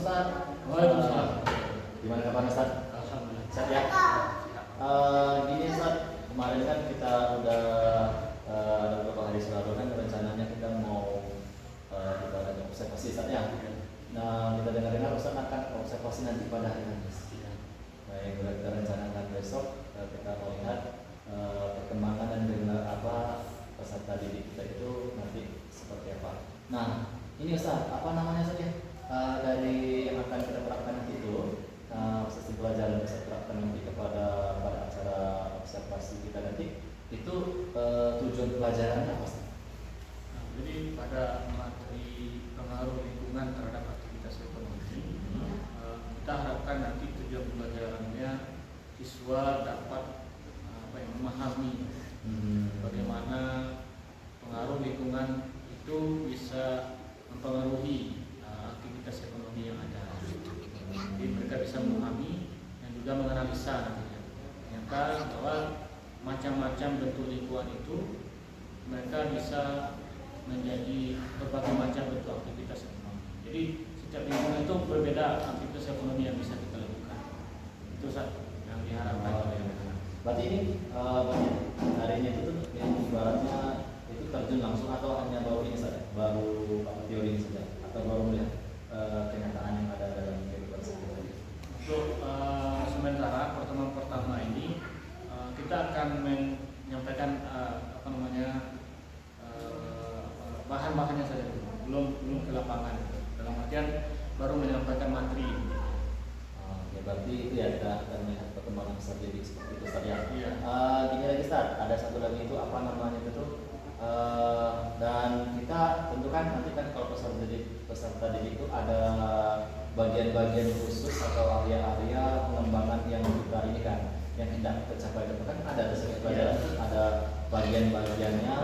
Ustaz. Waalaikumsalam. Gimana kabar Ustaz? Alhamdulillah. Sehat ya? Gini Ustaz, kemarin kan kita udah ada beberapa hari selalu kan rencananya kita mau kita ada observasi Ustaz ya. Nah kita dengar-dengar Ustaz akan observasi nanti pada hari Kamis. Nah yang kita rencanakan besok kita mau lihat perkembangan dan dengan apa peserta didik kita itu nanti seperti apa. Nah ini Ustaz, apa namanya saja dari yang akan kita terapkan nanti itu sistem pelajaran bisa terapkan nanti kepada pada acara observasi kita nanti itu tujuan pelajarannya apa Ustaz? Nah, jadi pada materi pengaruh lingkungan terhadap aktivitas ekonomi, kita harapkan nanti tujuan pelajarannya siswa dapat memahami bagaimana pengaruh lingkungan itu bisa mempengaruhi aktivitas ekonomi yang ada. Jadi mereka bisa memahami dan juga menganalisa nantinya. Ternyata bahwa macam-macam bentuk lingkungan itu mereka bisa menjadi berbagai macam bentuk aktivitas ekonomi. Jadi setiap lingkungan itu berbeda aktivitas ekonomi yang bisa kita lakukan. Itu yang diharapkan oleh anak-anak. Berarti ini harinya itu tuh yang ibaratnya itu terjun langsung atau hanya baru ini saja, baru teori ini saja, atau baru melihat kenyataan yang ada dalam kehidupan sehari-hari. Untuk sementara pertemuan pertama ini kita akan menyampaikan bahan-bahannya saja, belum ke lapangan. Dalam artian baru menyampaikan materi. Ya berarti itu ya kita akan melihat perkembangan strategi seperti itu Ustaz ya. Iya. Gini lagi Ustaz, ada satu lagi itu apa namanya itu dan kita tentukan nanti kan kalau peserta didik itu ada bagian-bagian khusus atau area-area pengembangan yang kita ini kan yang hendak kita capai itu kan ada sistem pelajaran ada bagian-bagiannya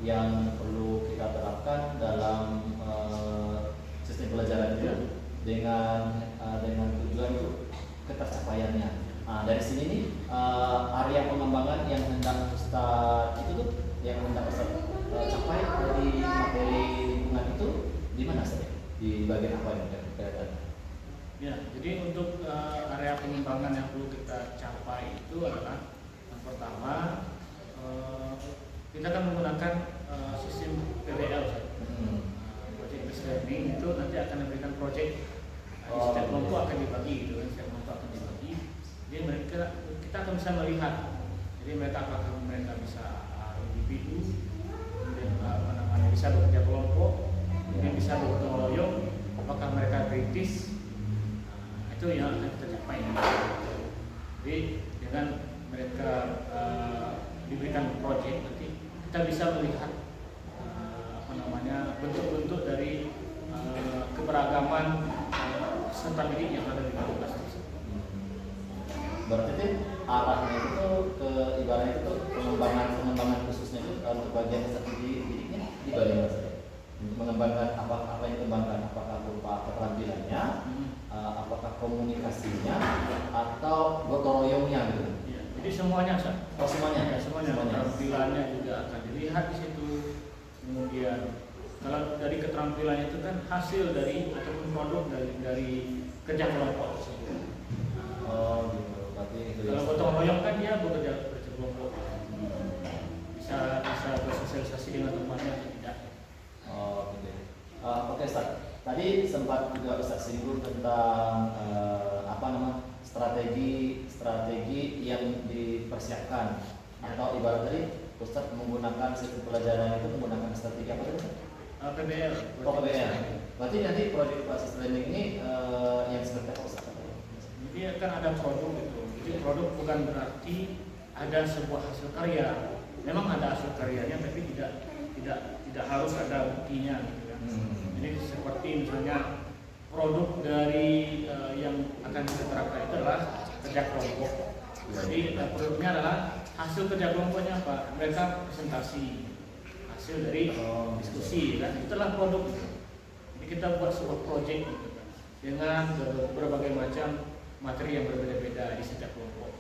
yang perlu kita terapkan dalam sistem pelajaran itu dengan tujuan itu ketercapaiannya. Dari sini nih area pengembangan yang hendak Ustaz itu tuh yang hendak Ustaz capai dari materi lingkungan itu di mana saja? Di bagian apa yang kelihatan? Ya, jadi untuk area pengembangan yang perlu kita capai itu adalah yang pertama kita akan menggunakan sistem PBL. Project based learning itu nanti akan memberikan project. Setiap kelompok akan dibagi, gitu kan? Setiap kelompok akan dibagi. Jadi kita akan bisa melihat. Jadi apakah mereka bisa individu, kemudian bisa bekerja kelompok, kemudian bisa bergotong royong, apakah mereka kritis. Itu yang akan kita capai. Jadi dengan mereka diberikan proyek nanti kita bisa melihat bentuk-bentuk dari keberagaman peserta didik yang ada di dalam kelas tersebut. Berarti arahnya itu ke ibaratnya itu pengembangan khususnya itu untuk bagian peserta didiknya di bagian mana saja? Mengembangkan apa yang dikembangkan, apakah berupa keterampilannya, apakah komunikasinya, atau gotong royongnya gitu. Ya, jadi semuanya, semuanya. Ya, semuanya. Keterampilannya juga akan dilihat di situ. Kemudian kalau dari keterampilannya itu kan hasil dari ataupun produk dari kerja kelompok tersebut. Gitu. Berarti itu. Kalau gotong royong kan dia bekerja kelompok. Bisa bersosialisasi dengan temannya atau tidak. Gitu. Oke Ustaz. Tadi sempat juga Ustaz singgung tentang strategi yang dipersiapkan atau ibarat tadi Ustaz menggunakan sistem pelajaran itu menggunakan strategi apa tadi? PBL. PBL. Berarti nanti proyek basis learning ini yang seperti apa Ustaz? Jadi akan ada produk itu. Jadi produk bukan berarti ada sebuah hasil karya. Memang ada hasil karyanya, tapi tidak harus ada buktinya gitu kan. Jadi seperti misalnya produk dari yang akan kita terapkan itu adalah kerja kelompok. Jadi produknya adalah hasil kerja kelompoknya apa? Mereka presentasi hasil dari diskusi kan. Itulah produk. Jadi kita buat sebuah project gitu kan, dengan berbagai macam materi yang berbeda-beda di setiap kelompok.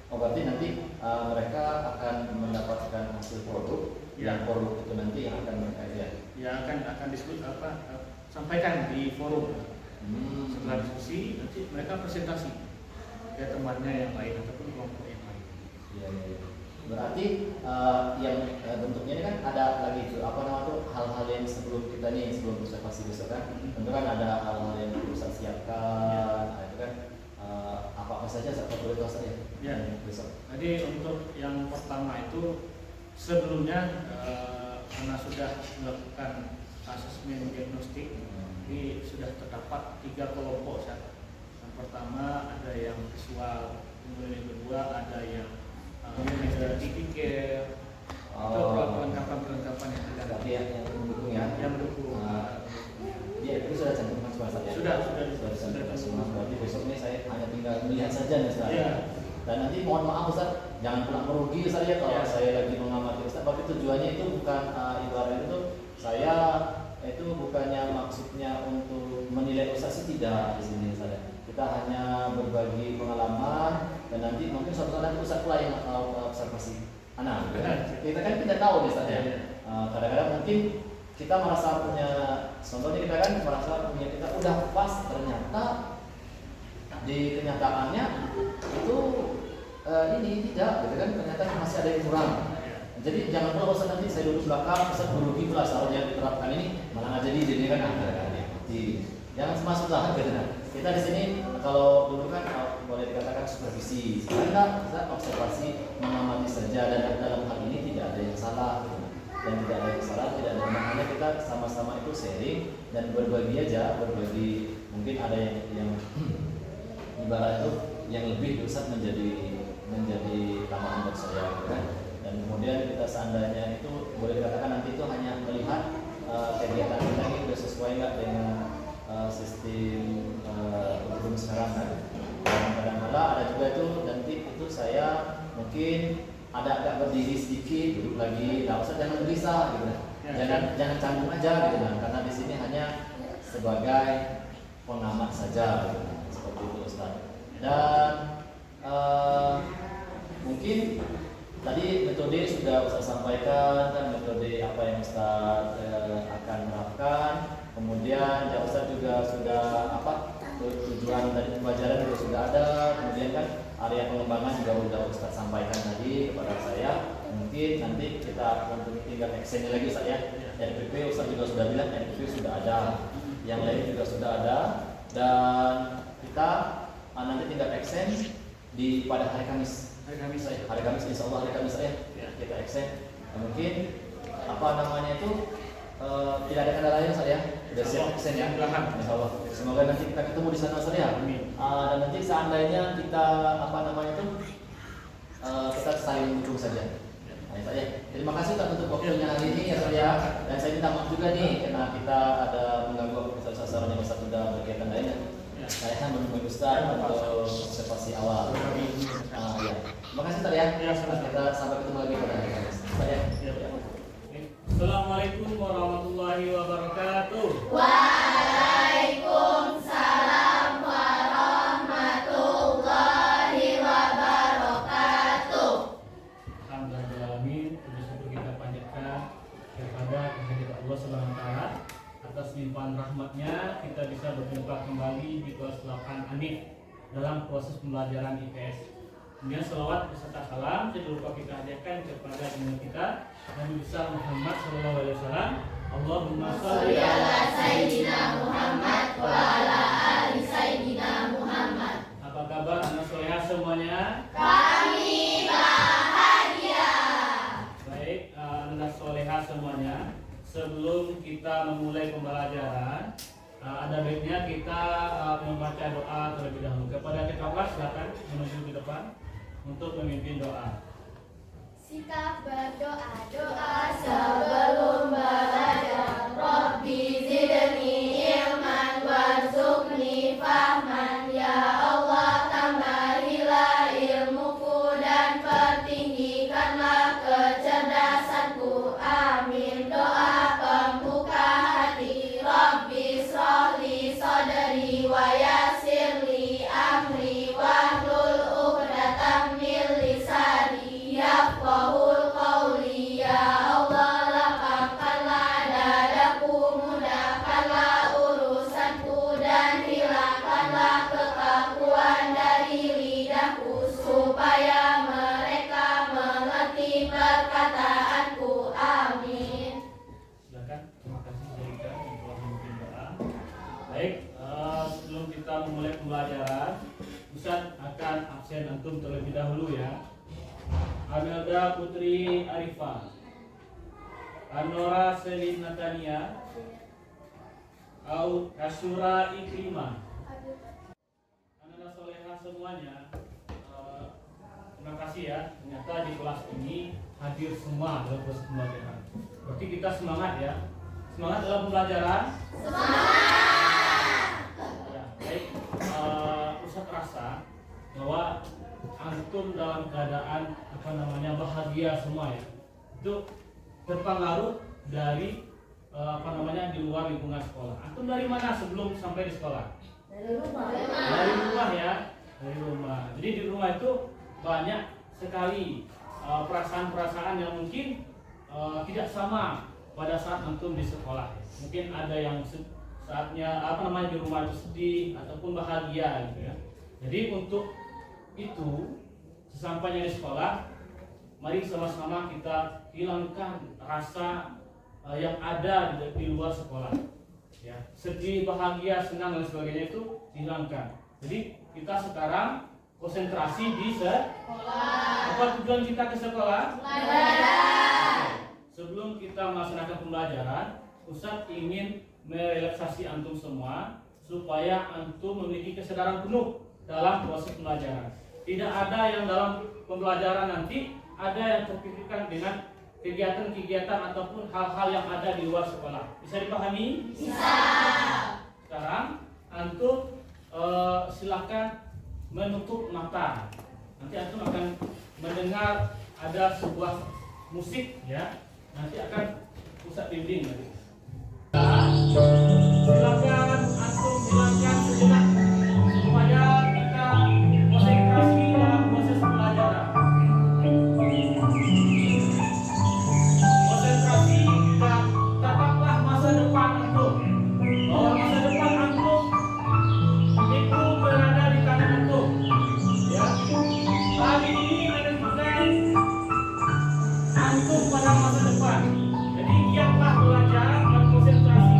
Berarti nanti mereka akan mendapatkan hasil produk yang produk itu nanti yang akan mereka lihat. Ya akan diskusi sampaikan di forum. Setelah diskusi nanti mereka presentasi ke temannya yang lain ataupun kelompok yang lain. Iya. Berarti yang bentuknya ini kan ada lagi itu apa namanya tuh hal-hal yang sebelum kita nih sebelum observasi besok kan, tentu kan ada hal-hal yang perlu saya siapkan, itu kan apa saja saya boleh tahu saja. Ya. Besok. Jadi untuk yang pertama itu sebelumnya karena sudah melakukan asesmen diagnostik, ini sudah terdapat 3 kelompok. Yang pertama ada yang visual, kemudian yang kedua ada yang tipikal, itu perlengkapan yang ada. Berarti yang mendukung ya? Yang mendukung. Iya, itu sudah cantumkan semua saja. Sudah Dicantumkan semua. Berarti besok ini saya hanya tinggal melihat saja nih Ustaz. Ya. Dan nanti mohon maaf Ustaz, jangan pula merugi Ustaz ya kalau saya lagi mengamati Ustaz. Tapi tujuannya itu bukan ibarat itu saya itu bukannya maksudnya untuk menilai Ustaz sih, tidak di sini Ustaz. Kita hanya berbagi pengalaman dan nanti mungkin suatu saat nanti Ustaz pula yang observasi anak. Kita kan tidak tahu nih Ustaz ya. Kadang-kadang mungkin kita merasa punya, contohnya kita kan merasa punya kita udah pas, ternyata di kenyataannya itu ini tidak, gitu kan, ternyata masih ada yang kurang. Jadi jangan pula Ustaz nanti saya duduk belakang, Ustaz berugi pula seharusnya diterapkan ini malah nggak jadi kan jangan masuk lah gitu kan. Kita di sini kalau dulu kan boleh dikatakan supervisi, sekarang kita observasi mengamati saja dan dalam hal ini tidak ada yang salah gitu. Dan tidak ada yang salah, tidak ada yang hanya kita sama-sama itu sharing dan berbagi aja, berbagi. Mungkin ada yang ibarat itu yang lebih Ustaz menjadi tambahan buat saya gitu kan. Dan kemudian kita seandainya itu boleh dikatakan nanti itu hanya melihat kegiatan kita ini sudah sesuai nggak dengan sistem hukum sekarang kan. Dan kadang-kadang ada juga itu nanti itu saya mungkin ada agak berdiri sedikit, duduk lagi, nggak usah, jangan gelisah gitu kan. Jangan canggung aja gitu kan, karena di sini hanya sebagai pengamat saja gitu kan. Seperti itu Ustaz. Dan mungkin tadi metode sudah Ustaz sampaikan kan, metode apa yang Ustaz akan menerapkan. Kemudian ya Ustaz juga sudah tujuan dari pembelajaran juga sudah ada. Kemudian kan area pengembangan juga sudah Ustaz sampaikan tadi kepada saya. Mungkin nanti kita untuk tinggal actionnya lagi Ustaz ya. RPP Ustaz juga sudah bilang RPP sudah ada, yang lain juga sudah ada, dan kita nanti tinggal action di pada hari Kamis. Hari Kamis insya Allah hari Kamis saya kita action. Mungkin apa namanya itu tidak ada kendala lain saya sudah siap action ya. Insya Allah. Semoga nanti kita ketemu di sana saya. Dan nanti seandainya kita apa namanya itu kita saling mendukung saja. Saya terima kasih untuk waktunya hari ini ya saya. Dan saya minta maaf juga nih karena kita ada mengganggu sasaran yang Ustaz sudah berkaitan lainnya. Saya menemui Ustaz untuk observasi awal. Ya. Terima kasih Ustaz ya. Kita sampai ketemu lagi pada hari Kamis. Assalamualaikum warahmatullahi wabarakatuh. Waalaikumsalam warahmatullahi wabarakatuh. Alhamdulillahirrahmanirrahim. Puji syukur kita panjatkan kepada kehadirat Allah Subhanahu wa taala atas limpahan rahmatnya kita bisa berjumpa kembali di kelas 8 Anif dalam proses pembelajaran IPS. Kemudian selawat beserta salam tidak lupa kita hadiahkan kepada imam kita Nabi besar Muhammad SAW. Allahumma sholli ala Sayyidina Muhammad wa ala ali Sayyidina Muhammad. Apa kabar anak solehah semuanya? Kami bahagia. Baik, anak solehah semuanya. Sebelum kita memulai pembelajaran, ada baiknya kita membaca doa terlebih dahulu. Kepada ketua silakan menuju ke depan untuk memimpin doa. Sikap berdoa, doa sebelum belajar. Rabbi zidni ilman warzuqni fahman. Ya Allah, tambahilah ilmuku dan pertinggikanlah kecerdasanku. Amin. Doa pembuka hati. Rabbi shrahli sadri wa yassirli amri wahlul 'uqdatam min lisani yafqahul qawli. Ya Allah, Anora Selin Natania, Au Asyura Ikrimah. Anak-anak soleha semuanya, terima kasih ya. Ternyata di kelas ini hadir semua dalam proses pembelajaran. Berarti kita semangat ya. Semangat dalam pembelajaran. Ya, baik. Ustaz rasa bahwa antum dalam keadaan bahagia semua ya. Itu terpengaruh dari di luar lingkungan sekolah. Antum dari mana sebelum sampai di sekolah? Dari rumah. Dari rumah ya, dari rumah. Jadi di rumah itu banyak sekali perasaan-perasaan yang mungkin tidak sama pada saat antum di sekolah. Mungkin ada yang saatnya di rumah itu sedih ataupun bahagia gitu ya. Jadi untuk itu sesampainya di sekolah, mari sama-sama kita hilangkan rasa yang ada di luar sekolah. Ya, sedih, bahagia, senang dan sebagainya itu dihilangkan. Jadi kita sekarang konsentrasi di sekolah. Apa tujuan kita ke sekolah? Belajar. Sebelum kita melaksanakan pembelajaran, Ustadz ingin merelaksasi antum semua supaya antum memiliki kesadaran penuh dalam proses pembelajaran. Tidak ada yang dalam pembelajaran nanti ada yang terpikirkan dengan kegiatan-kegiatan ataupun hal-hal yang ada di luar sekolah. Bisa dipahami? Bisa. Sekarang antum silakan menutup mata. Nanti antum akan mendengar ada sebuah musik ya. Nanti akan Ustadz bimbing nanti. Silakan antum hilangkan sejenak supaya kita konsentrasi dalam proses pembelajaran. Konsentrasi dan tataplah masa depan antum. Bahwa masa depan antum itu berada di tangan antum. Ya. Hari ini menentukan antum pada masa depan. Jadi giatlah belajar dan konsentrasi.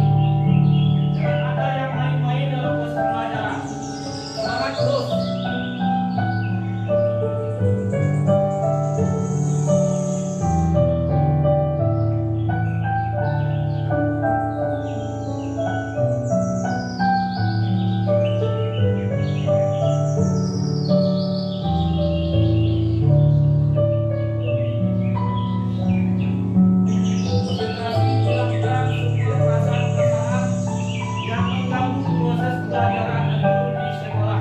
Jangan ada yang main-main dalam proses pembelajaran. Semangat terus. Konsentrasi hilangkan semua perasaan-perasaan yang mengganggu proses pembelajaran antum di sekolah.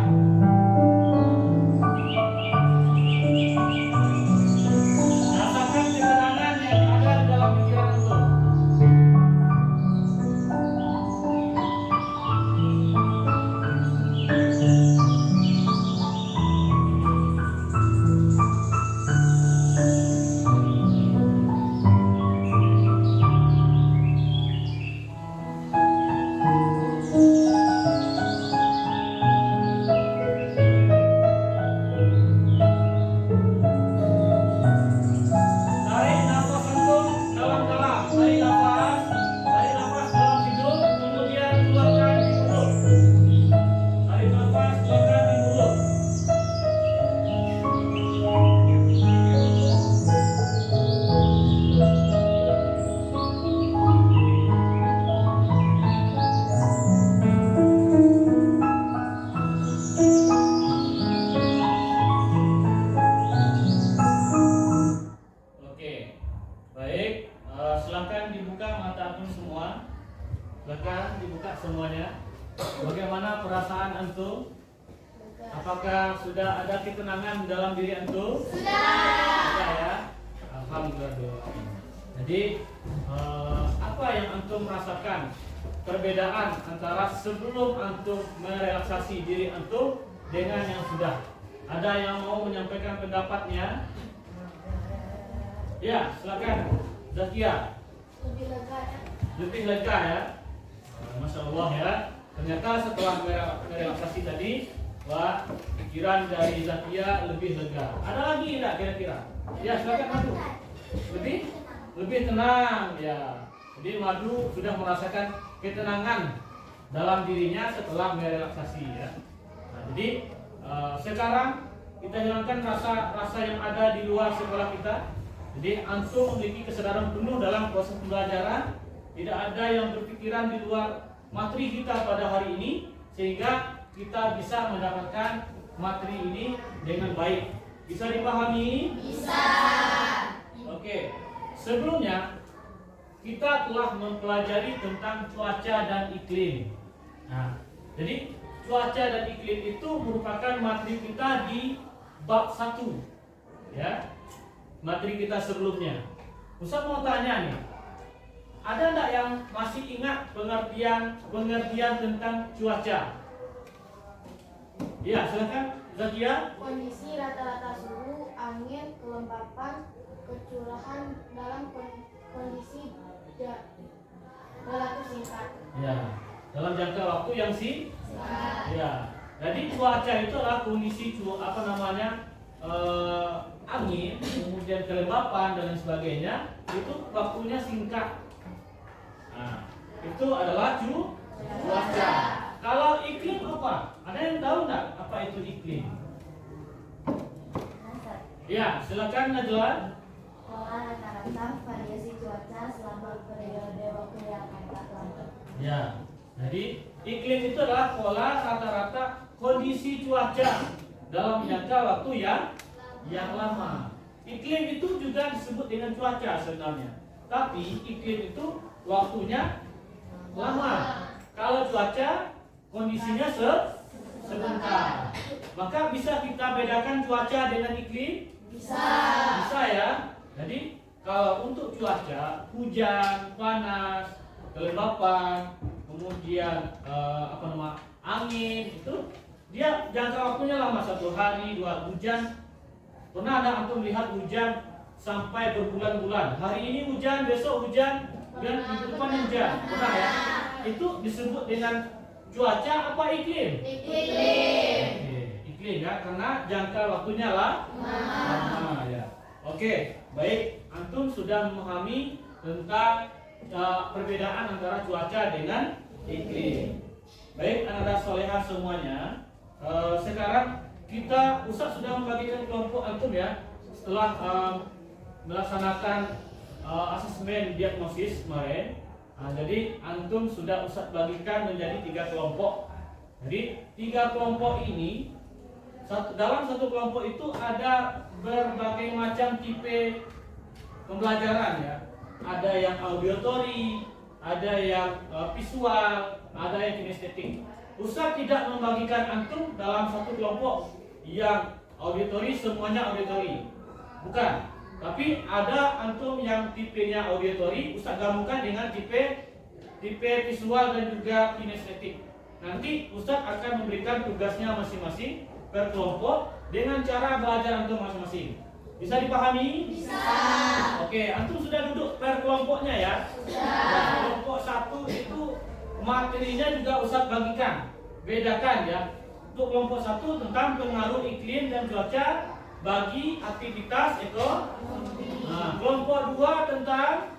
Rasakan ketenangan yang ada di dalam pikiran antum. Tarik nafas antum dalam-dalam. Tarik nafas dalam hidung, kemudian keluarkan di mulut. Tarik nafas, keluarkan di mulut. Oke, baik. Silakan dibuka mata antum semua. Silakan dibuka semuanya. Bagaimana perasaan antum? Apakah sudah ada ketenangan dalam diri antum? Sudah ya. Alhamdulillah. Jadi apa yang antum rasakan? Perbedaan antara sebelum antum merelaksasi diri antum dengan yang sudah. Ada yang mau menyampaikan pendapatnya? Ya, silakan. Zakia. Lebih lega ya. Masya Allah ya. Ternyata setelah merelaksasi tadi, wah, pikiran dari Zakia lebih lega. Ada lagi tidak kira-kira? Ya, silakan Madu. Lebih tenang ya. Jadi Madu sudah merasakan ketenangan dalam dirinya setelah merelaksasi ya. Nah, jadi sekarang kita hilangkan rasa yang ada di luar sekolah kita. Jadi antum memiliki kesadaran penuh dalam proses pembelajaran, tidak ada yang berpikiran di luar materi kita pada hari ini, sehingga kita bisa mendapatkan materi ini dengan baik. Bisa dipahami? Bisa. Oke. Sebelumnya kita telah mempelajari tentang cuaca dan iklim. Nah, jadi cuaca dan iklim itu merupakan materi kita di bab 1. Ya. Materi kita sebelumnya. Ustaz mau tanya nih. Ada enggak yang masih ingat pengertian tentang cuaca? Iya, silakan Zakia. Kondisi rata-rata suhu, angin, kelembapan, kecurahan dalam kondisi relatif singkat. Ya, dalam jangka waktu yang Singkat. ya. Jadi cuaca itu adalah kondisi angin, kemudian kelembapan dan lain sebagainya, itu waktunya singkat. Nah, itu adalah cuaca. Kalau iklim apa? Ada yang tahu nggak apa itu iklim? Ya, silakan Najwa. Pola rata-rata variasi cuaca selama periode waktu yang akan lama. Ya, jadi iklim itu adalah pola rata-rata kondisi cuaca dalam jangka waktu yang lama. Iklim itu juga disebut dengan cuaca sebenarnya, tapi iklim itu waktunya lama. Kalau cuaca kondisinya sebentar. Maka bisa kita bedakan cuaca dengan iklim? Bisa ya. Jadi kalau untuk cuaca, hujan, panas, kelembapan, kemudian angin, itu dia jangka waktunya lama, 1 hari, 2 hujan. Pernah ada antum melihat hujan sampai berbulan-bulan? Hari ini hujan, besok hujan, dan minggu depan hujan. Pernah ya? Itu disebut dengan cuaca apa iklim? Iklim ya, karena jangka waktunya lama ya. Oke, baik, antum sudah memahami tentang perbedaan antara cuaca dengan iklim. Baik, anak-anak solehah semuanya. Sekarang Ustaz sudah membagikan kelompok antum ya, setelah melaksanakan asesmen diagnosis kemarin. Jadi antum sudah Ustaz bagikan menjadi 3 kelompok. Jadi 3 kelompok ini, dalam satu kelompok itu ada berbagai macam tipe pembelajaran ya. Ada yang auditory, ada yang visual, ada yang kinestetik. Ustaz tidak membagikan antum dalam satu kelompok yang auditory semuanya auditory. Bukan. Tapi ada antum yang tipenya auditory, Ustaz gabungkan dengan tipe visual dan juga kinestetik. Nanti Ustaz akan memberikan tugasnya masing-masing per kelompok dengan cara belajar antum masing-masing. Bisa dipahami? Bisa. Oke, antum sudah duduk per kelompoknya ya? Nah, kelompok 1 itu materinya juga Ustaz bagikan. Bedakan ya. Untuk kelompok 1 tentang pengaruh iklim dan cuaca bagi aktivitas ekonomi. Nah, kelompok 2 tentang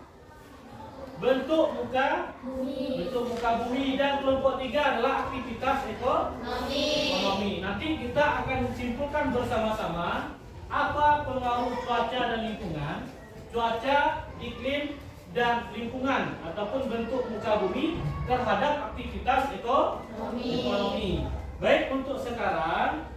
bentuk muka bumi, dan kelompok 3 adalah aktivitas ekonomi. Nanti kita akan simpulkan bersama-sama apa pengaruh cuaca dan lingkungan, cuaca, iklim dan lingkungan ataupun bentuk muka bumi terhadap aktivitas ekonomi. Baik, untuk sekarang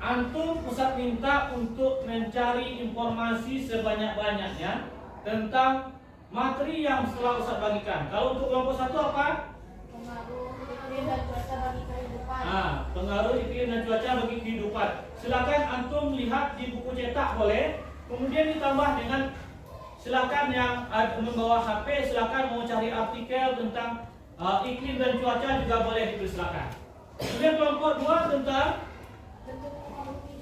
antum Ustaz minta untuk mencari informasi sebanyak-banyaknya tentang materi yang setelah Ustaz bagikan. Kalau untuk kelompok 1 apa? Pengaruh iklim dan cuaca bagi kehidupan. Pengaruh iklim dan cuaca bagi kehidupan. Silakan antum lihat di buku cetak boleh. Kemudian ditambah dengan silakan yang membawa HP, silakan mau cari artikel tentang iklim dan cuaca juga boleh dipersilakan. Kemudian kelompok 2 tentang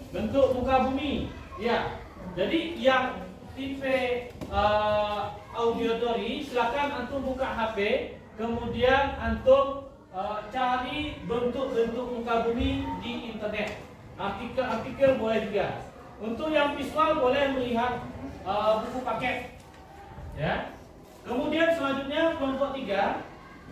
bentuk muka bumi. Ya. Jadi yang tipe auditory, silakan antum buka HP, kemudian antum cari bentuk-bentuk muka bumi di internet. Artikel-artikel boleh juga. Untuk yang visual boleh melihat buku paket. Ya. Kemudian selanjutnya kelompok 3.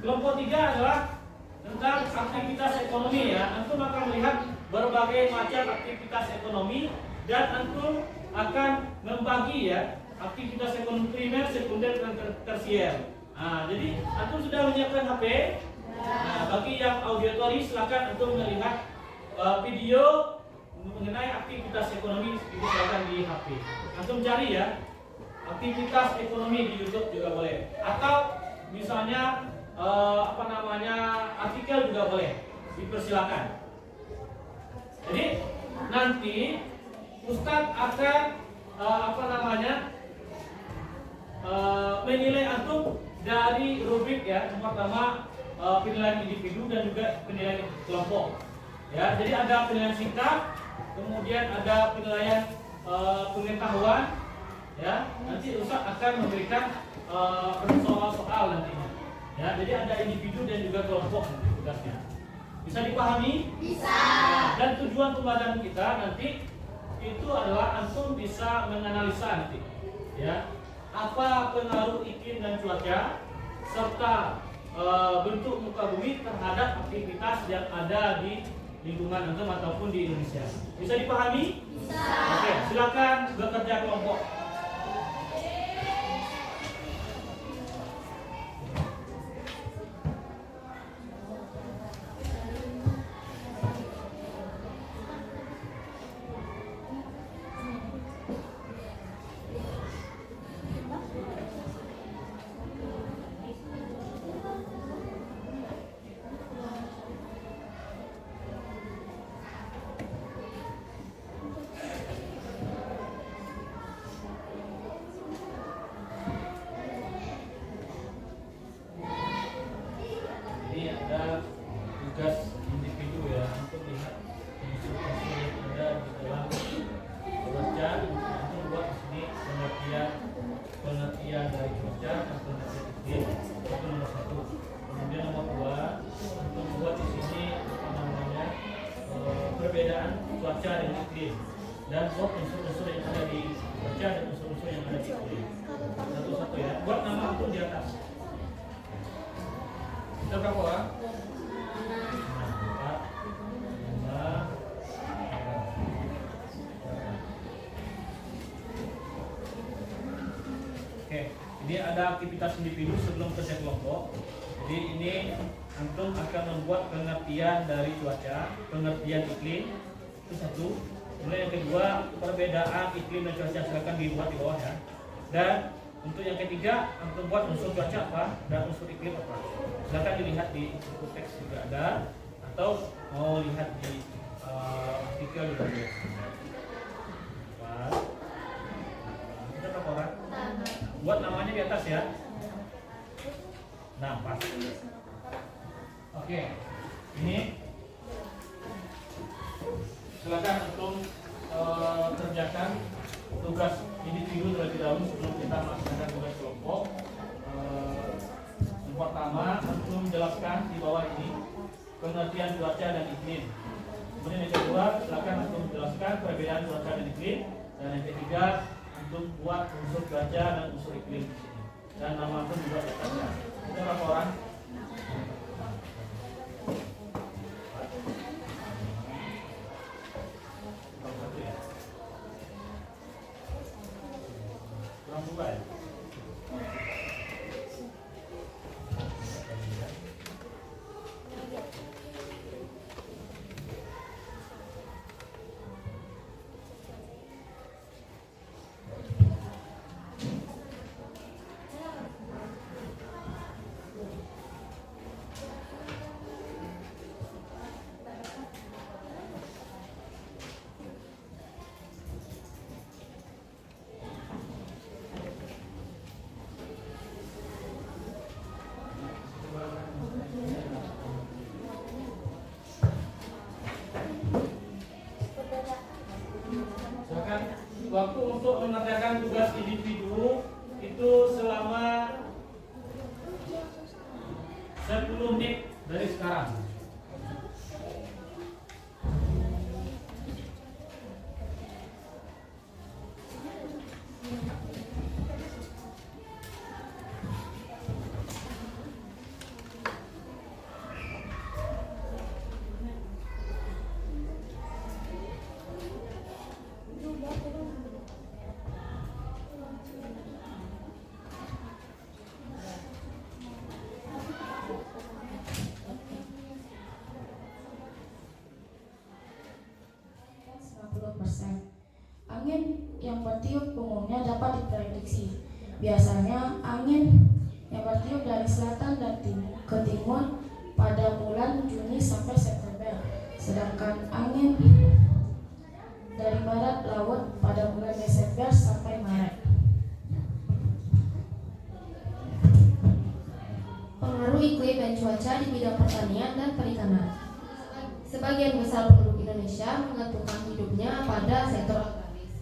Kelompok 3 adalah tentang aktivitas ekonomi ya. Antum akan melihat berbagai macam aktivitas ekonomi dan antum akan membagi ya aktivitas ekonomi primer, sekunder, dan tersier. Nah, jadi antum sudah menyiapkan HP. Nah, bagi yang auditori silakan antum melihat video mengenai aktivitas ekonomi itu silakan di HP. Antum cari ya aktivitas ekonomi di YouTube juga boleh. Atau misalnya artikel juga boleh. Dipersilakan. Jadi nanti Ustadz akan menilai antum dari rubrik ya. Yang pertama penilaian individu dan juga penilaian kelompok. Ya, jadi ada penilaian singkat, kemudian ada penilaian pengetahuan. Ya, nanti Ustadz akan memberikan soal-soal nantinya. Ya, jadi ada individu dan juga kelompok nanti tugasnya. Bisa dipahami? Bisa. Dan tujuan pembelajaran kita nanti itu adalah antum bisa menganalisa nanti, ya, apa pengaruh iklim dan cuaca serta bentuk muka bumi terhadap aktivitas yang ada di lingkungan antum ataupun di Indonesia. Bisa dipahami? Bisa. Oke, silakan bekerja kelompok. Ini ada tugas individu ya, untuk lihat unsur-unsur yang ada di dalam cuaca. Untuk buat di sini pengertian dari cuaca dan pengertian iklim, itu nomor 1. Kemudian nomor 2, untuk buat di sini perbedaan cuaca dan iklim, dan buat unsur-unsur yang ada di cuaca dan unsur-unsur yang ada di iklim. Satu-satu ya. Buat nama antum di atas. Kita berapa orang? Oke, ini ada aktivitas individu sebelum kerja kelompok. Jadi ini antum akan membuat pengertian dari cuaca, pengertian iklim, itu satu. Kemudian yang kedua, perbedaan iklim dan cuaca silakan dibuat di bawah ya. Dan untuk yang ketiga, antum buat unsur cuaca apa dan unsur iklim apa. Silakan dilihat di buku teks juga ada, atau mau lihat di artikel juga ada. Kita berapa orang? Buat namanya di atas ya. Nah, pas. Oke, ini silakan untuk kerjakan tugas individu terlebih dahulu sebelum kita melaksanakan tugas kelompok. Yang pertama, untuk menjelaskan di bawah ini pengertian cuaca dan iklim. Kemudian yang kedua, silakan untuk menjelaskan perbedaan cuaca dan iklim. Dan yang ketiga, untuk buat unsur cuaca dan unsur iklim di sini. Dan nama pun juga atasnya. Kita berapa orang? Kurang dua ya? Waktu untuk mengerjakan tugas individu itu selama 10 menit dari sekarang. prediksi. Biasanya angin yang bertiup dari selatan dan ke timur pada bulan Juni sampai September, sedangkan angin dari barat laut pada bulan Desember sampai Maret. Pengaruh iklim dan cuaca di bidang pertanian dan perikanan. Sebagian besar penduduk Indonesia menggantungkan hidupnya pada sektor agraris.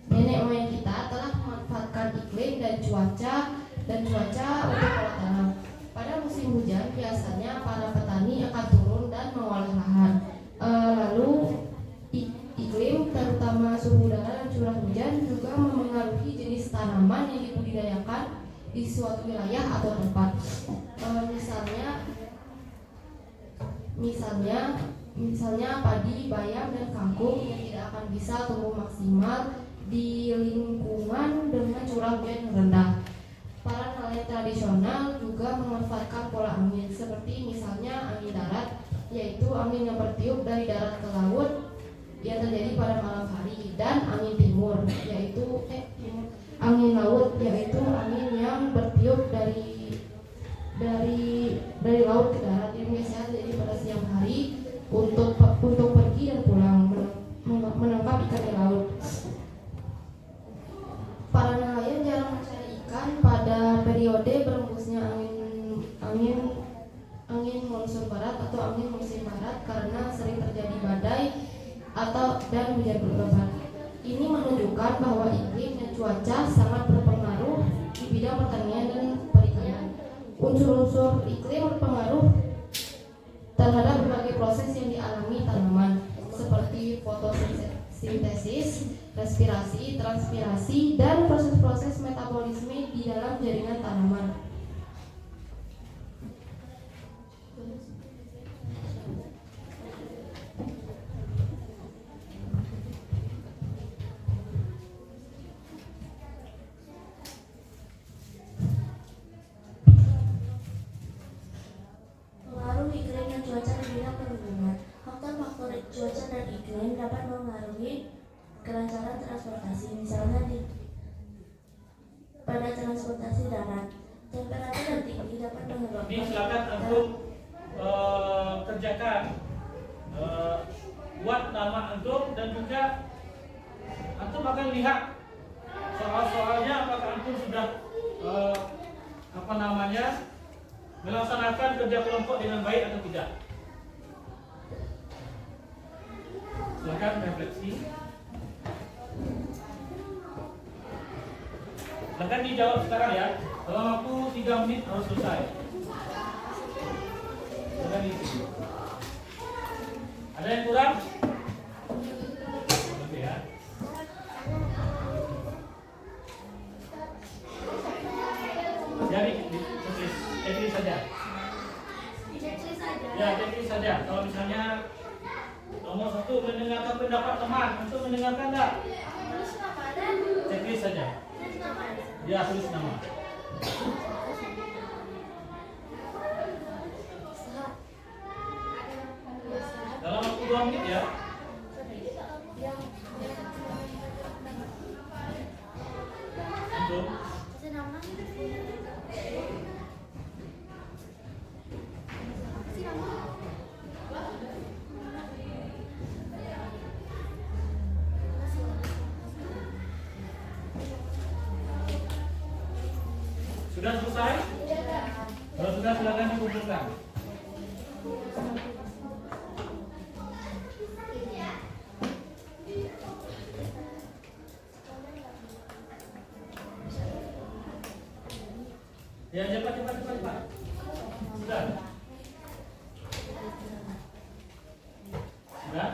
Nenek moyang kita telah memanfaatkan iklim dan cuaca untuk pola tanam. Pada musim hujan biasanya para petani akan turun dan mengolah lahan. Lalu iklim terutama suhu udara dan curah hujan juga memengaruhi jenis tanaman yang dibudidayakan di suatu wilayah atau tempat. Misalnya padi, bayam, dan kangkung yang tidak akan bisa tumbuh maksimal di lingkungan dengan curah hujan yang rendah. Para nelayan tradisional juga memanfaatkan pola angin seperti misalnya angin darat, yaitu angin yang bertiup dari darat ke laut yang terjadi pada malam hari, dan angin timur yaitu angin laut yaitu angin yang bertiup dari laut ke darat yang biasanya terjadi pada siang hari untuk pergi dan pulang menangkap ikan di laut. Para nelayan jarang mencari ikan pada periode berembusnya angin monsun barat atau angin musim barat karena sering terjadi badai dan hujan berlebat. Ini menunjukkan bahwa iklim dan cuaca sangat berpengaruh di bidang pertanian dan perikanan. Unsur-unsur iklim berpengaruh terhadap berbagai proses yang dialami tanaman seperti fotosintesis, respirasi, transpirasi, dan proses-proses metabolisme di dalam jaringan tanaman. Pengaruh iklim dan cuaca di bidang perhubungan. Faktor-faktor cuaca dan iklim dapat mempengaruhi kelancaran transportasi. Misalnya pada transportasi darat, temperatur yang tinggi dapat menyebabkan. Ini silakan antum kerjakan, buat nama antum dan juga antum akan lihat soal-soalnya apakah antum sudah melaksanakan kerja kelompok dengan baik atau tidak. Silakan refleksi. Silakan dijawab sekarang ya. Dalam waktu 3 menit harus selesai. Silakan diisi. Ada yang kurang? Oke ya. Jadi checklist saja. Ya, checklist saja. Kalau misalnya nomor 1 mendengarkan pendapat teman, untuk mendengarkan enggak? Checklist saja. Ya, tulis nama. Dalam waktu 2 menit ya. Untuk sudah selesai? Kalau sudah silakan dikumpulkan. Ya cepat. Sudah. Sudah.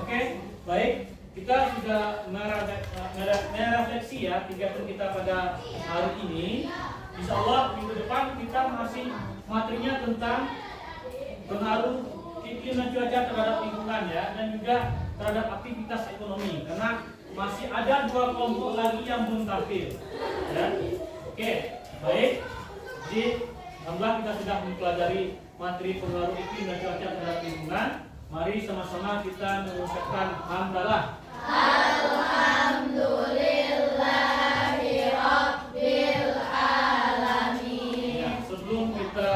Oke, baik. Kita sudah merefleksi ya kegiatan kita pada hari ini. Insya Allah minggu depan kita masih materinya tentang pengaruh iklim dan cuaca terhadap lingkungan ya, dan juga terhadap aktivitas ekonomi. Karena masih ada 2 kelompok lagi yang belum tampil. Ya. Oke, baik. Jadi, alhamdulillah kita sudah mempelajari materi pengaruh iklim dan cuaca terhadap lingkungan. Mari sama-sama kita mengucapkan hamdalah. Ya, sebelum kita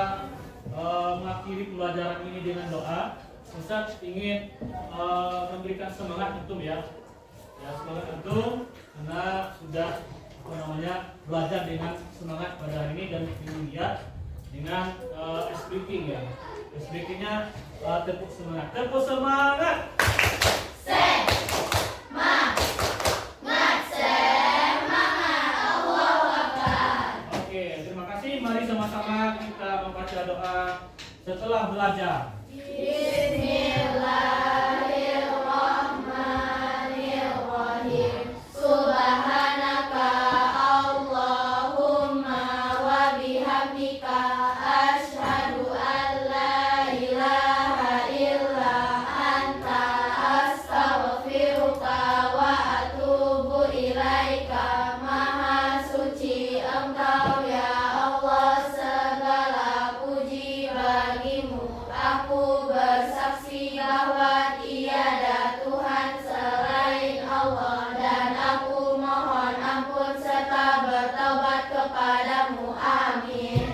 mengakhiri pembelajaran ini dengan doa, Ustaz ingin memberikan semangat antum ya. Ya, semangat antum karena sudah belajar dengan semangat pada hari ini dan dilihat dengan speaking ya. Speakingnya tepuk semangat. Tepuk semangat. Oke, terima kasih. Mari sama-sama kita membaca doa setelah belajar. Subhanaka Allahumma wa bihamdika asyhadu an la ilaha illa anta astaghfiruka wa atubu ilaika. Maha suci Engkau ya Allah, segala puji bagimu. Aku bersaksi bahwa tiada Tuhan selain Allah, dan aku mohon ampun serta bertaubat kepadamu. Amin.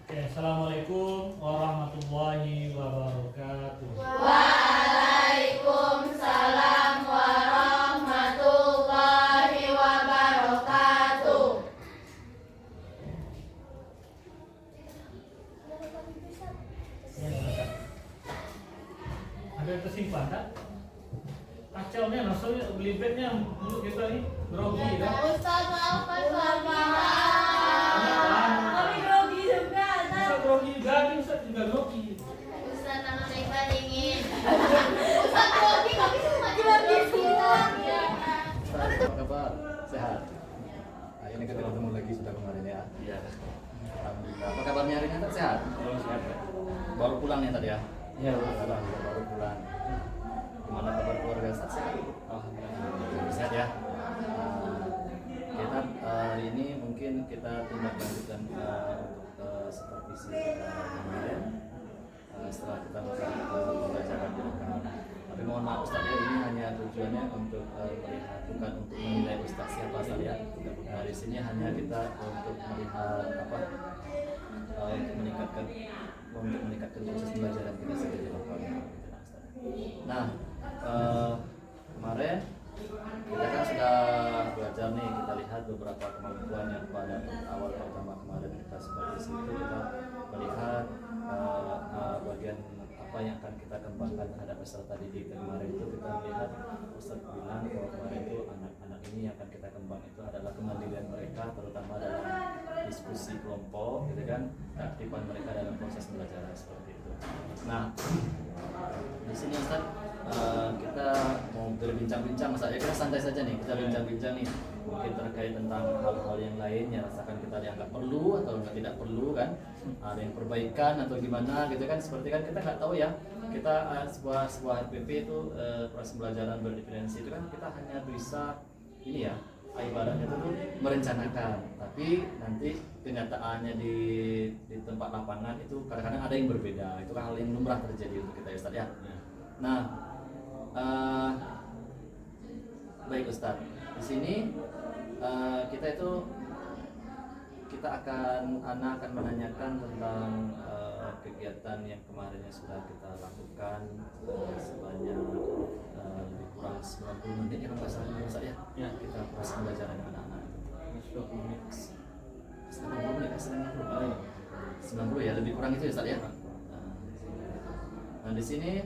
Oke, assalamualaikum warahmatullahi wabarakatuh. Waalaikumsalam warahmatullahi wabarakatuh. Ada yang tersimpan tak? Kacau nih, rasanya belibetnya mulut kita nih grogi kan? Ustaz, maafkan suami. Kami grogi juga. Bisa grogi juga, Ustaz juga grogi. Ustaz, tangan Iqbal dingin. Ustaz grogi, kami semua grogi semua. Ustaz, apa kabar? Sehat? Ini kita ketemu lagi sudah kemarin ya? Iya. Alhamdulillah. Apa kabarnya hari ini? Sehat? Sehat. Baru pulang ya tadi ya? Iya, baru pulang. Gimana kabar keluarga Ustaz? Sehat? Alhamdulillah. Sehat ya? Kita hari ini mungkin kita tindak lanjutkan untuk supervisi kita kemarin setelah kita melakukan pembelajaran di lokal. Tapi mohon maaf Ustaz ya, ini hanya tujuannya untuk melihat, bukan untuk menilai Ustaz siapa Ustaz ya. Nah, di sini hanya kita untuk melihat untuk meningkatkan proses pembelajaran kita saja di lokal. Nah, kemarin kita kan sudah belajar nih, kita lihat beberapa kemampuan yang pada awal pertama kemarin kita seperti itu kita melihat bagian apa yang akan kita kembangkan terhadap peserta didik. Kemarin itu kita melihat Ustaz bilang bahwa kemarin itu anak-anak ini yang akan kita kembang itu adalah kemandirian mereka, terutama dalam diskusi kelompok, gitu kan, keaktifan mereka dalam proses belajar seperti itu. Nah, di sini Ustaz kita mau berbincang-bincang saja, kita santai saja nih, kita bincang-bincang nih mungkin terkait tentang hal-hal yang lain yang rasakan kita dianggap perlu atau tidak perlu kan, ada yang perbaikan atau gimana gitu kan, seperti kan kita nggak tahu ya, kita sebuah HPP itu proses pembelajaran berdiferensi itu kan kita hanya bisa ini ya, ibaratnya itu tuh merencanakan, tapi nanti kenyataannya di tempat lapangan itu kadang-kadang ada yang berbeda. Itu kan hal yang lumrah terjadi untuk kita ya Ustaz ya. Nah, baik Ustaz, di sini Ana akan menanyakan tentang kegiatan yang kemarin yang sudah kita lakukan sebanyak lebih kurang 90 menit ya kalau nggak salah Ustaz ya. Ya, kita proses pembelajaran anak-anak. 90 menit. 90 ya, lebih kurang itu ya Ustaz ya. Nah, di sini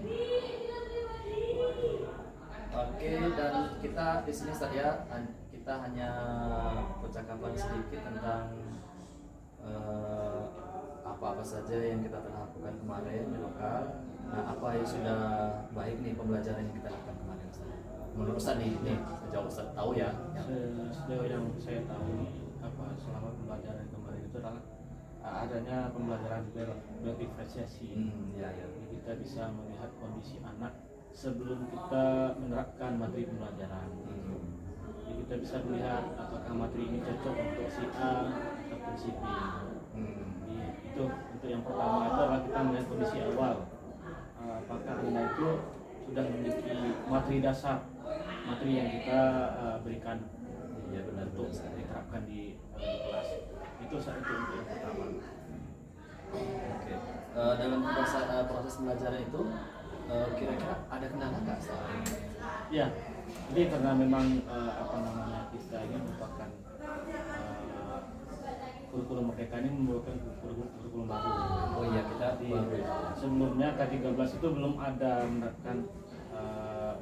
oke, dan kita di sini Ustaz ya, kita hanya percakapan sedikit tentang apa-apa saja yang kita telah lakukan kemarin di lokal. Nah, apa yang sudah baik nih pembelajaran yang kita lakukan kemarin Ustaz? Menurut Ustaz nih sejauh Ustaz tahu ya. Sejauh yang saya tahu selama pembelajaran kemarin itu adalah adanya pembelajaran berdiferensiasi. Jadi kita bisa melihat kondisi anak sebelum kita menerapkan materi pembelajaran. Jadi kita bisa melihat apakah materi ini cocok untuk si A ataupun si B. Jadi, itu untuk yang pertama itu adalah kita melihat kondisi awal. Apakah Anda itu sudah memiliki materi dasar, materi yang kita berikan untuk diterapkan di kelas. Itu untuk yang pertama. Oke. Dalam proses pembelajaran itu kira-kira ada kendala nggak selama ini? Ya, jadi karena memang kita ini merupakan kurikulum Merdeka ini merupakan kurikulum baru. Oh iya, kita baru. Sebelumnya K13 itu belum ada menerapkan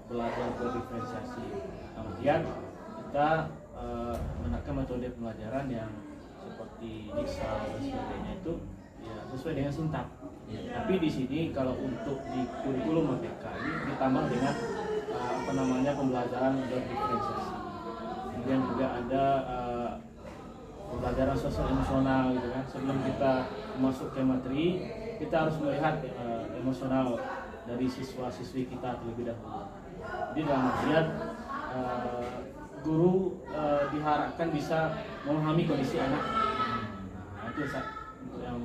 belajar berdiferensiasi. Kemudian kita menerapkan metode pembelajaran yang seperti Diksal dan sebagainya itu ya sesuai dengan Sintak. Tapi di sini kalau untuk di kurikulum Merdeka ini ditambah dengan pembelajaran berdiferensiasi. Kemudian juga ada pembelajaran sosial emosional gitu kan. Sebelum kita masuk ke materi, kita harus melihat emosional dari siswa-siswi kita terlebih dahulu. Jadi dalam artian guru diharapkan bisa memahami kondisi anak. Nah, itu untuk yang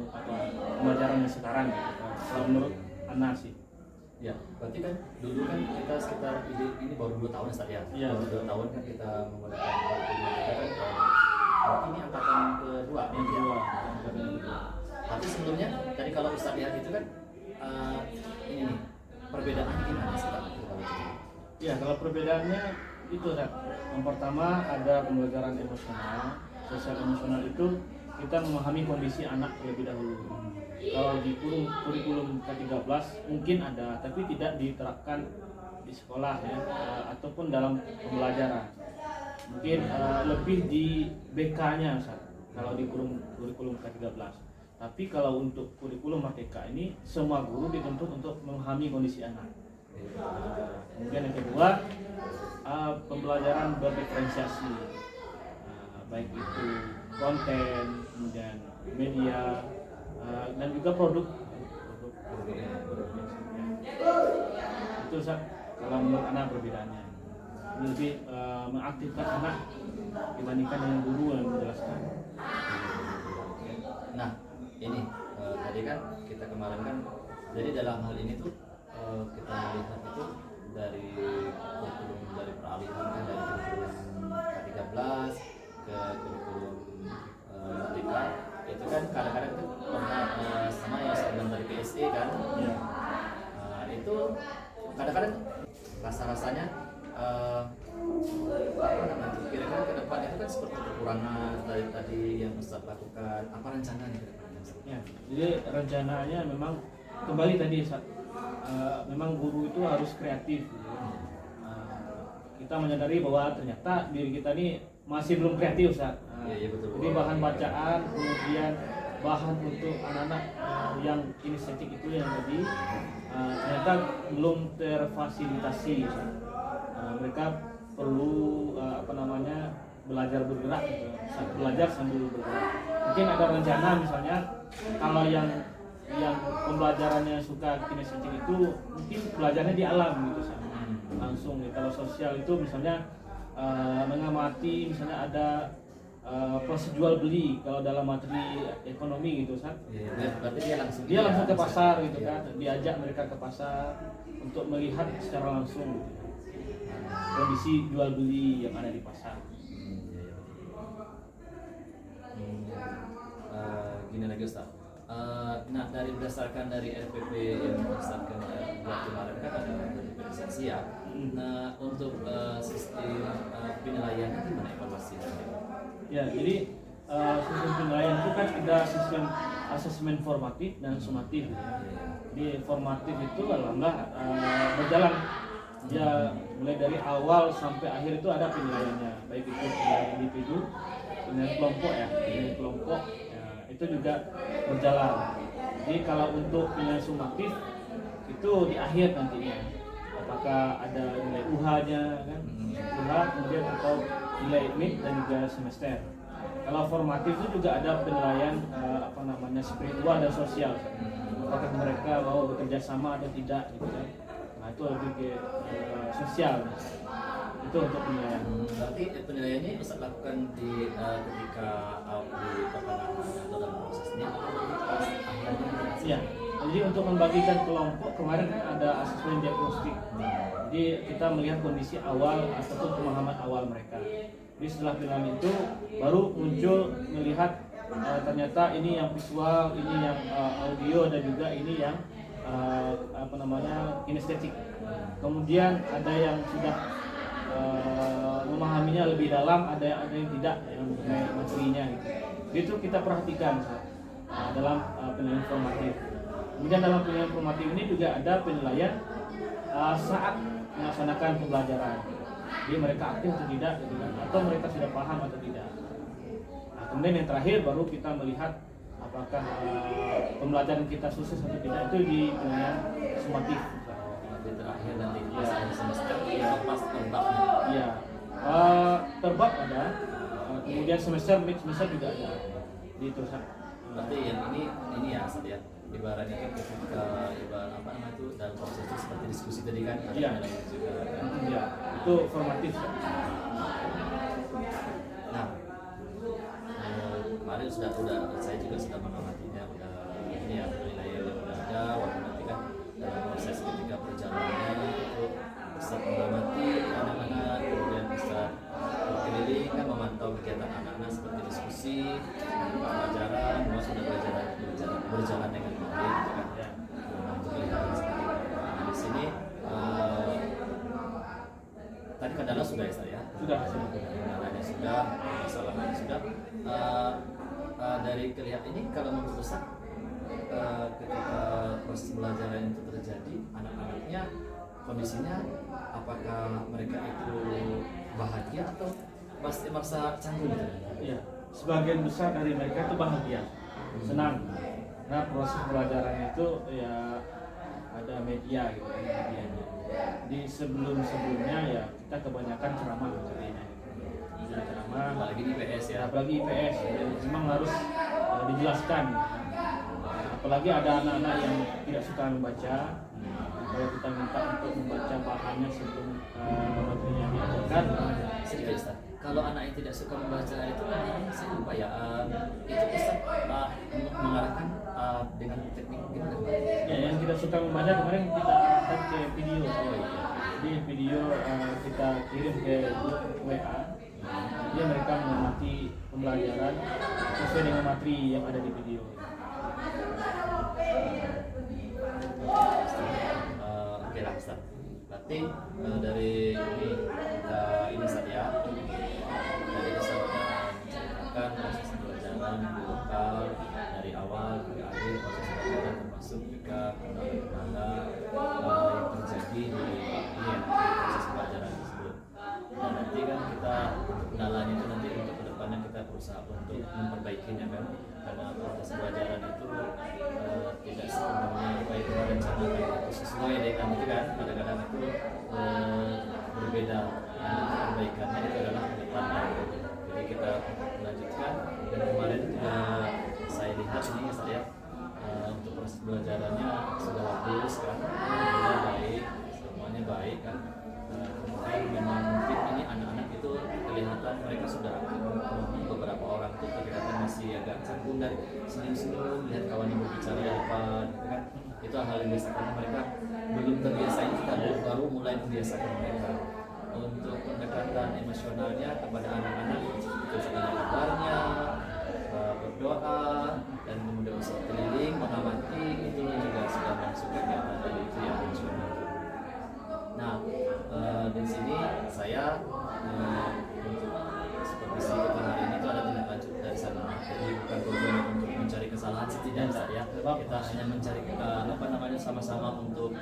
pembelajaran yang sekarang kalau menurut Ana sih. Ya, berarti kan dulu kan kita sekitar ini baru 2 tahun Ustaz ya. Iya. Baru 2 tahun kan kita menggunakan kurikulum Merdeka kan. Berarti ini angkatan kedua Yang kedua. Tapi sebelumnya tadi kalau Ustaz lihat itu kan ini nih perbedaannya gimana sih Pak? Ya, kalau perbedaannya itu Zak. Yang pertama ada pembelajaran emosional. Sosial emosional itu kita memahami kondisi anak terlebih dahulu. Kalau di kurikulum K13 mungkin ada, tapi tidak diterapkan di sekolah ya, ataupun dalam pembelajaran. Mungkin lebih di BK-nya kalau di kurikulum K13. Tapi kalau untuk kurikulum Merdeka ini semua guru dituntut untuk memahami kondisi anak. Kemudian yang kedua pembelajaran berdiferensiasi, baik itu konten, kemudian media, dan juga produk. Itu kalau menurut anak perbedaannya. Ini lebih mengaktifkan anak dibandingkan dengan guru yang menjelaskan. Nah, ini tadi kan kita kemarin kan, jadi dalam hal ini tuh kita melihat itu dari kurikulum dari peralihan kan dari kurikulum K13 ke kurikulum Merdeka itu kan kadang-kadang tuh pernah sama yang segmen dari PSE kan Ya. Itu kadang-kadang rasa-rasanya apa namanya itu kira-kira ke depan itu kan seperti kekurangan dari tadi yang Ustaz lakukan, apa rencananya ke depan? Ya, jadi rencananya memang kembali tadi memang guru itu harus kreatif. Kita menyadari bahwa ternyata diri kita ini masih belum kreatif Ustaz. Iya, betul. Jadi bahan bacaan, kemudian bahan untuk anak-anak yang inisiatif itu yang tadi ternyata belum terfasilitasi. Mereka perlu belajar bergerak, gitu. Belajar sambil bergerak. Mungkin ada rencana misalnya kalau yang pembelajarannya suka kinestetik itu mungkin belajarnya di alam gitu langsung. Kalau sosial itu misalnya mengamati, misalnya ada proses jual beli kalau dalam materi ekonomi gitu kan. Berarti dia langsung ke pasar gitu kan, diajak mereka ke pasar untuk melihat secara langsung gitu. Kondisi jual beli yang ada di pasar. Gini lagi Ustaz. Nah, berdasarkan dari RPP yang Ustaz buat kemarin kan ada diferensiasi ya. Nah, untuk sistem penilaiannya gimana evaluasinya? Ya, jadi sistem penilaian itu kan ada sistem asesmen formatif dan sumatif. Di formatif itu alhamdulillah berjalan. Ya, mulai dari awal sampai akhir itu ada penilaiannya, baik itu penilaian individu, penilaian kelompok ya, penilaian kelompok ya, itu juga berjalan. Jadi kalau untuk penilaian sumatif itu di akhir nantinya, apakah ada nilai UH-nya kan, UH kemudian atau nilai mid dan juga semester. Kalau formatif itu juga ada penilaian spiritual dan sosial, apakah mereka mau bekerja sama atau tidak gitu kan. Nah, itu lebih ke sosial. Itu untuk penilaian. Berarti penilaiannya Ustaz lakukan di ketika di pertengahan atau dalam prosesnya atau pas akhirnya? Iya. Jadi untuk membagikan kelompok kemarin kan ada asesmen diagnostik. Jadi kita melihat kondisi awal ataupun pemahaman awal mereka. Jadi setelah penilaian itu baru muncul melihat ternyata ini yang visual, ini yang audio dan juga ini yang kinestetik. Kemudian ada yang sudah memahaminya lebih dalam, ada yang tidak, yang mengenai materinya gitu. Itu kita perhatikan dalam penilaian formatif. Kemudian dalam penilaian formatif ini juga ada penilaian saat melaksanakan pembelajaran. Jadi mereka aktif atau tidak, gitu kan? Atau mereka sudah paham atau tidak. Nah, kemudian yang terakhir baru kita melihat apakah pembelajaran kita sukses atau tidak, itu di penilaian sumatif. Di terakhir nanti pas akhir semester pas terbaknya. Iya, terbak ada, kemudian semester mid semester juga ada. Di terusan. Berarti yang ini ya Ustaz ya. Ibaratnya kan ketika dalam proses itu seperti diskusi tadi kan ada Iya. penilaian juga kan. Iya, itu formatif. Nah, kemarin saya juga sudah mengamatinya, udah ini ya penilaian yang udah ada, waktu nanti kan dalam proses ketika perjalanannya itu bisa mengamati anak-anak, kemudian bisa berkeliling kan memantau kegiatan anak-anak seperti diskusi, pelajaran, semua sudah berjalan dengan baik, gitu kan? Ya. Untuk kelihatan seperti itu. Nah, di sini tadi kendala sudah ya saya. Sudah. Kendalanya sudah, masalahnya sudah. Dari kelihatan ini kalau menurut Ustaz, ketika proses pembelajaran itu terjadi, anak-anaknya kondisinya apakah mereka itu bahagia atau pasti merasa canggung gitu? Iya, sebagian besar dari mereka itu bahagia, senang. Nah, proses pembelajaran itu ya ada media gitu kan, medianya. Di sebelumnya ya kita kebanyakan ceramah materinya. Ceramah, Apalagi di IPS ya. apalagi IPS, ya, memang harus dijelaskan. Apalagi ada anak-anak yang tidak suka membaca. Kalau kita minta untuk membaca bahannya sebelum materinya diajarkan, Sedikit Ustaz. Kalau anak yang tidak suka membaca itu saya lupa ya. Itu Ustaz mengarahkan dengan teknik gimana? ya, yang tidak suka membaca kemarin kita arahkan ke video. Oh iya. Jadi video kita kirim ke grup WA. Jadi mereka mengamati pembelajaran sesuai dengan materi yang ada di video. Oke lah Ustaz. Berarti dari ini Ustaz ya. Dari Ustaz menceritakan proses pembelajaran di lokal dari awal hingga akhir proses pembelajaran, termasuk juga kendala-kendala yang terjadi di proses pembelajaran tersebut. Dan nanti kan kita kendalanya itu nanti untuk kedepannya kita berusaha untuk memperbaikinya kan, karena proses pembelajaran itu tidak sepenuhnya apa yang kita rencanakan itu sesuai dengan itu kan, kadang-kadang itu berbeda. Dan perbaikannya itu adalah kedepannya. Jadi kita melanjutkan, dan kemarin juga saya lihat ini saya untuk proses pembelajarannya sudah bagus kan, sudah baik, semuanya baik kan. Kemudian memang mungkin ini anak-anak itu kelihatan mereka sudah aktif, beberapa orang tuh kelihatan masih agak canggung dan senyum-senyum lihat kawannya berbicara di depan gitu kan. Itu hal yang biasa karena mereka belum terbiasa, kita baru mulai membiasakan mereka. Untuk pendekatan emosionalnya kepada anak-anak itu sebenarnya kabarnya, berdoa, dan kemudian usaha keliling mengamati, itu juga sudah masuk kegiatan dari itu yang emosional. Nah, di sini saya untuk supervisi kita hari ini itu ada tindak lanjut dari sana. Jadi bukan tujuannya untuk mencari kesalahan setidaknya ya. Kita hanya mencari sama-sama untuk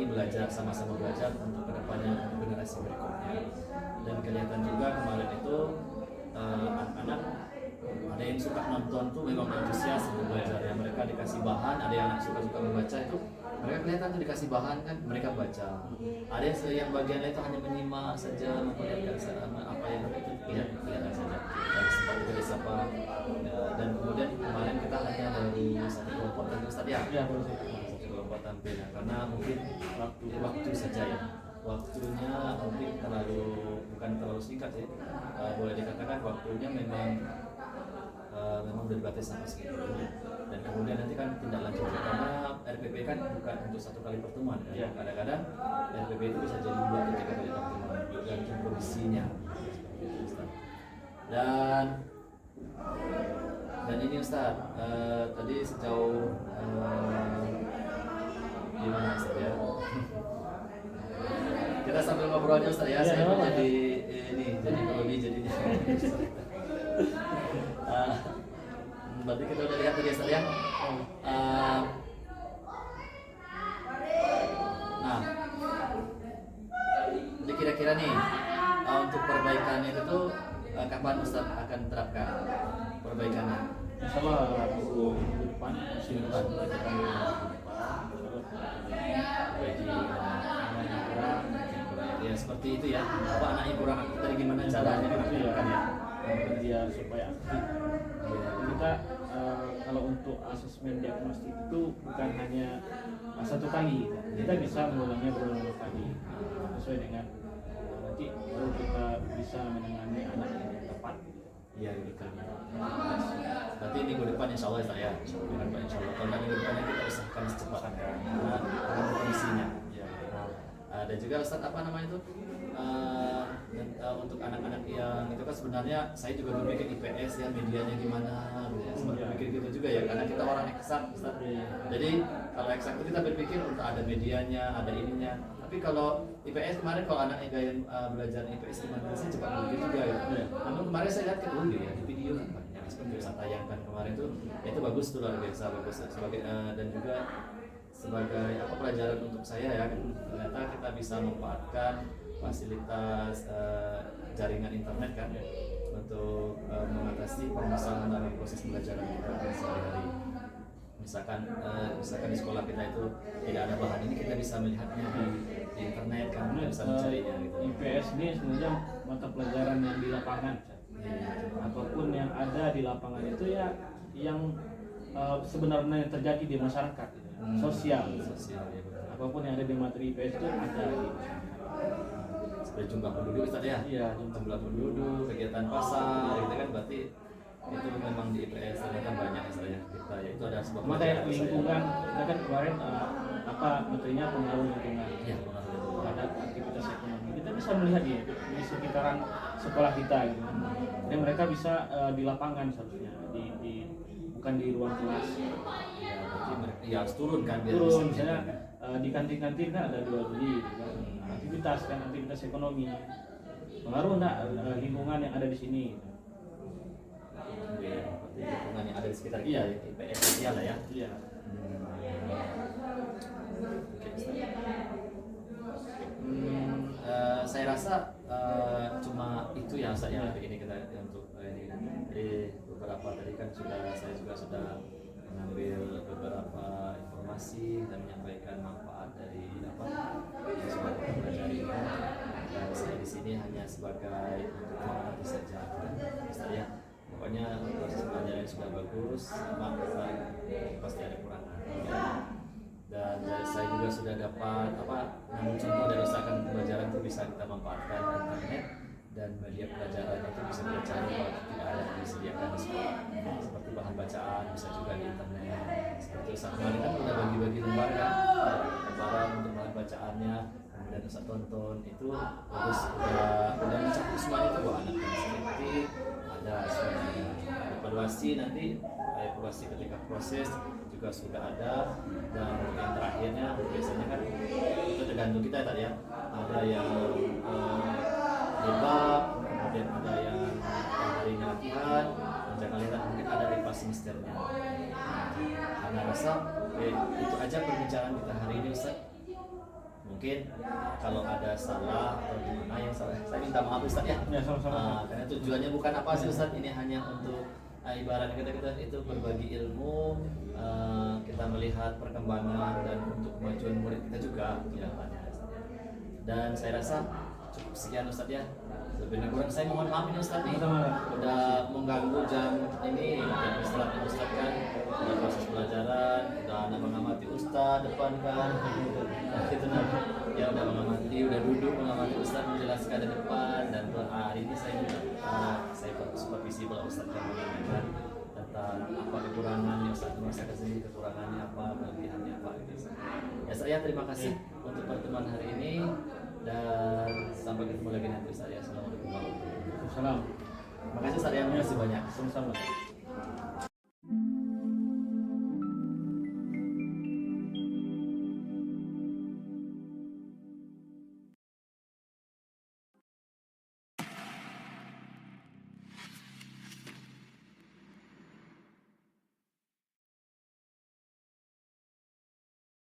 belajar sama-sama belajar untuk kedepannya generasi berikutnya. Dan kelihatan juga kemarin itu anak-anak ada yang suka nonton tuh memang antusias untuk belajar ya. Mereka dikasih bahan, ada yang anak suka membaca itu mereka kelihatan tuh dikasih bahan kan mereka baca. Ada yang bagian lain itu hanya menyimak saja, memperlihatkan apa yang itu kelihatan saja. Dan sempat juga disapa dan kemudian kemarin kita hanya dari satu kelompok tadi Ustaz ya. Ya, boleh. Satu kelompok tampil karena mungkin waktu saja ya. waktunya mungkin bukan terlalu singkat ya. Boleh dikatakan waktunya memang udah dibatasi sampai segitu. Dan kemudian nanti kan tindak lanjut karena RPP kan bukan untuk satu kali pertemuan kan. Ya. Kadang-kadang RPP itu bisa jadi 2 atau 3 kali pertemuan tergantung kondisinya. Dan ini Ustaz, tadi sejauh gimana Ustaz ya? Kita sambil ngobrolnya Ustaz ya, saya mau jadi Brody jadinya. Berarti kita udah lihat tadi Ustaz ya. Nah, jadi kira-kira nih untuk perbaikan itu tuh kapan Ustaz akan terapkan perbaikannya? Insyaallah minggu depan masih depan ya seperti itu ya. Apa anak yang kurang aktif tadi gimana caranya mengaktifkan ya? Dia supaya aktif. Kita kalau untuk asesmen diagnostik itu bukan hanya satu kali, kita bisa mengulangnya berulang kali sesuai dengan nanti baru kita bisa menangani anak yang tepat. Iya gitu. Berarti minggu depan insya Allah ya. Insya Allah. Kalau minggu depannya kita usahakan secepatnya karena kondisinya. Dan juga Ustaz apa namanya itu untuk anak-anak yang itu kan sebenarnya saya juga berpikir IPS ya medianya gimana gitu ya. Sempat berpikir gitu juga ya karena kita orang eksak Ustaz. Jadi kalau eksak itu kita berpikir untuk ada medianya, ada ininya. Tapi kalau IPS kemarin kalau anaknya gaya belajar IPS gimana saya cepat berpikir juga ya. Namun kemarin saya lihat ke dulu ya di video kan yang seperti saya tayangkan kemarin itu bagus tuh luar biasa bagus sebagai dan juga sebagai pelajaran untuk saya ya ternyata kita bisa memanfaatkan fasilitas jaringan internet kan untuk mengatasi permasalahan dalam proses pembelajaran kita sehari-hari. Misalkan di sekolah kita itu tidak ada bahan ini kita bisa melihatnya di internet kan kita bisa mencarinya gitu. IPS ini sebenarnya mata pelajaran yang di lapangan. Apapun yang ada di lapangan itu ya yang sebenarnya yang terjadi di masyarakat sosial ya, betul. Apapun yang ada di materi IPS itu ada di masyarakat. Seperti jumlah penduduk Ustaz ya? Iya, jumlah penduduk, kegiatan pasar gitu kan berarti itu memang di IPS ternyata banyak istilahnya kita yaitu ada sebuah kayak lingkungan kita kan kemarin materinya pengaruh lingkungan ya, terhadap aktivitas ekonomi. Kita bisa melihat ya di sekitaran sekolah kita gitu. Dan mereka bisa di lapangan seharusnya bukan di ruang kelas. Ya harus turun kan biar turun bisa misalnya di kantin-kantin kan ada jual beli gitu kan. Aktivitas ekonomi pengaruh enggak lingkungan yang ada di sini gitu. Ya, lingkungan yang ada di sekitar kita IPS sosial lah ya. Iya. Saya rasa cuma itu ya saya hari ini kita untuk ini. Jadi beberapa tadi kan saya juga sudah mengambil beberapa informasi dan menyampaikan manfaat dari yang sudah kita pelajari ini. Dan saya di sini hanya sebagai mengamati saja, ya. Pokoknya proses pelajaran sudah bagus, maka pasti ada kurangan. Ya. Dan saya juga sudah dapat namun contoh dari usahakan pembelajaran itu bisa kita manfaatkan internet dan media pelajaran itu bisa kita cari kalau tidak ada yang disediakan di sekolah seperti bahan bacaan bisa juga di internet seperti Ustaz kemarin kan udah bagi-bagi lembar kan lembaran untuk bahan bacaannya kemudian Ustaz tonton itu bagus udah mencakup semua itu buat anak yang seperti ada semuanya evaluasi nanti evaluasi ketika proses juga sudah ada dan yang terakhirnya biasanya kan itu tergantung kita tadi ya ada yang debat kemudian ada yang harinya latihan dan kalian mungkin ada rival semesternya karena rasa itu aja perbincangan kita hari ini Ustaz mungkin kalau ada salah atau gimana yang salah saya minta maaf Ustaz ya, sama-sama. Karena tujuannya bukan apa sih Ustaz ini hanya untuk ibarat kita itu berbagi ilmu kita melihat perkembangan dan untuk kemajuan murid kita juga dan saya rasa cukup sekian Ustaz ya lebih kurang saya mohon maaf ini Ustaz nih udah mengganggu jam ini jam istirahat Ustaz kan udah proses pelajaran udah anak mengamati Ustaz depan kan gitu ya udah mengamati tadi udah duduk mengamati Ustaz menjelaskan di depan, dan hari ini saya minta saya supervisi bahwa Ustaz yang menyampaikan tentang apa kekurangannya, Ustaz merasakan sendiri kekurangannya apa, kelebihannya apa gitu. Ya saya terima kasih untuk pertemuan hari ini, dan sampai ketemu lagi nanti Ustaz ya. Assalamualaikum warahmatullahi wabarakatuh. Salam. Terima kasih Ustaz ya, terima kasih banyak. Sama-sama.